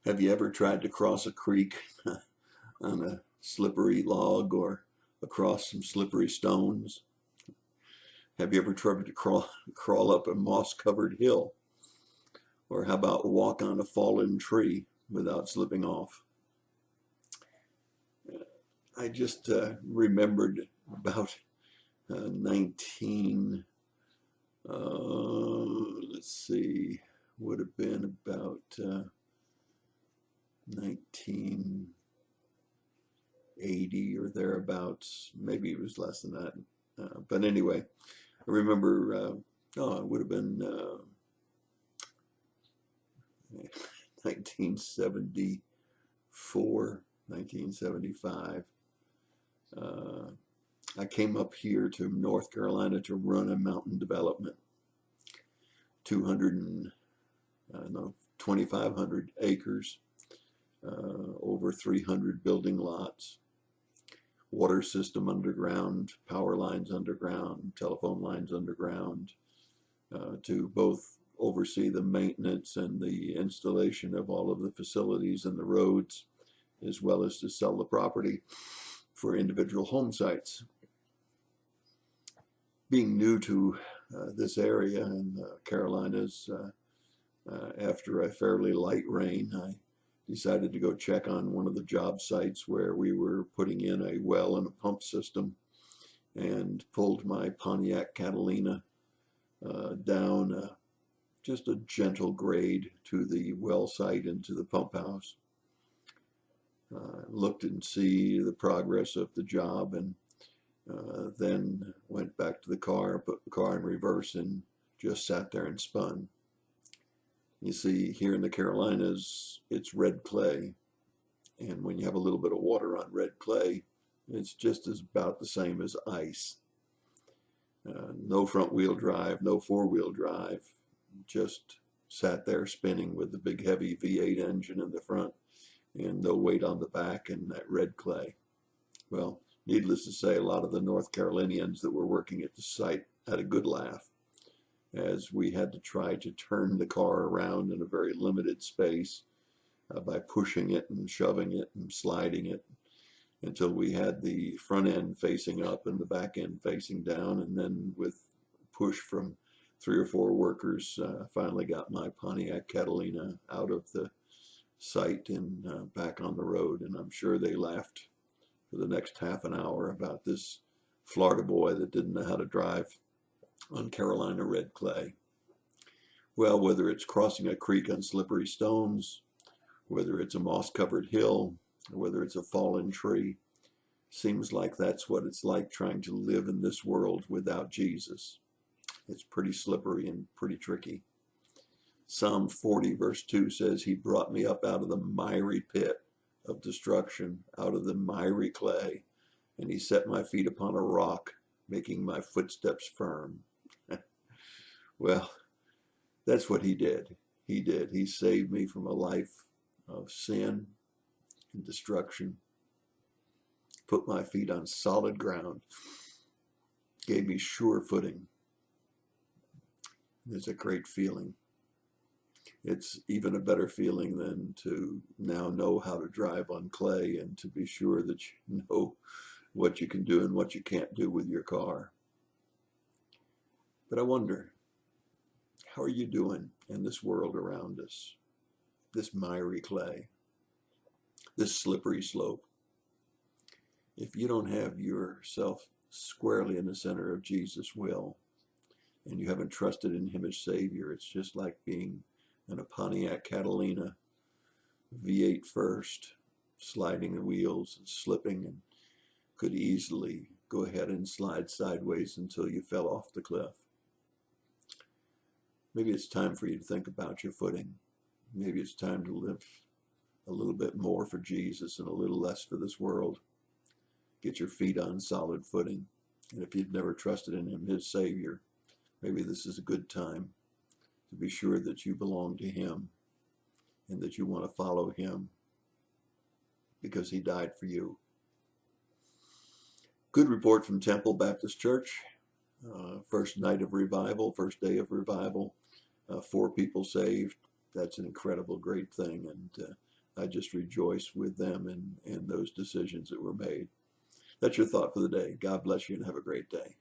Have you ever tried to cross a creek on a slippery log or across some slippery stones? Have you ever tried to crawl up a moss-covered hill? Or how about walk on a fallen tree without slipping off? I just remembered about 19, let's see, would have been about 1980 or thereabouts. Maybe it was less than that. But anyway, I remember, it would have been 1974, 1975. I came up here to North Carolina to run a mountain development, 2,500 acres, over 300 building lots, water system underground, power lines underground, telephone lines underground, to both oversee the maintenance and the installation of all of the facilities and the roads, as well as to sell the property for individual home sites. Being new to this area in the Carolinas, after a fairly light rain, I decided to go check on one of the job sites where we were putting in a well and a pump system, and pulled my Pontiac Catalina down just a gentle grade to the well site and to the pump house. Looked and see the progress of the job, and then went back to the car, put the car in reverse, and just sat there and spun. You see, here in the Carolinas, it's red clay. And when you have a little bit of water on red clay, it's just about the same as ice. No front wheel drive, no four-wheel drive, just sat there spinning with the big heavy V8 engine in the front and no weight on the back and that red clay. Well, needless to say, a lot of the North Carolinians that were working at the site had a good laugh, as we had to try to turn the car around in a very limited space by pushing it and shoving it and sliding it until we had the front end facing up and the back end facing down. And then with push from 3 or 4 workers, finally got my Pontiac Catalina out of the site and back on the road. And I'm sure they laughed for the next half an hour about this Florida boy that didn't know how to drive on Carolina red clay. Well, whether it's crossing a creek on slippery stones, whether it's a moss-covered hill, or whether it's a fallen tree, seems like that's what it's like trying to live in this world without Jesus. It's pretty slippery and pretty tricky. Psalm 40 verse 2 says, "He brought me up out of the miry pit of destruction, out of the miry clay, and he set my feet upon a rock, making my footsteps firm." Well, that's what he did. He did. He saved me from a life of sin and destruction, put my feet on solid ground, gave me sure footing. It's a great feeling. It's even a better feeling than to now know how to drive on clay and to be sure that you know what you can do and what you can't do with your car. But I wonder, how are you doing in this world around us? This miry clay, this slippery slope. If you don't have yourself squarely in the center of Jesus' will, and you haven't trusted in him as Savior, it's just like being in a Pontiac Catalina, V8 first, sliding the wheels and slipping, and could easily go ahead and slide sideways until you fell off the cliff. Maybe it's time for you to think about your footing. Maybe it's time to live a little bit more for Jesus and a little less for this world. Get your feet on solid footing. And if you've never trusted in him as Savior, maybe this is a good time to be sure that you belong to him and that you want to follow him because he died for you. Good report from Temple Baptist Church. First night of revival, first day of revival, 4 people saved. That's an incredible, great thing. And I just rejoice with them and those decisions that were made. That's your thought for the day. God bless you and have a great day.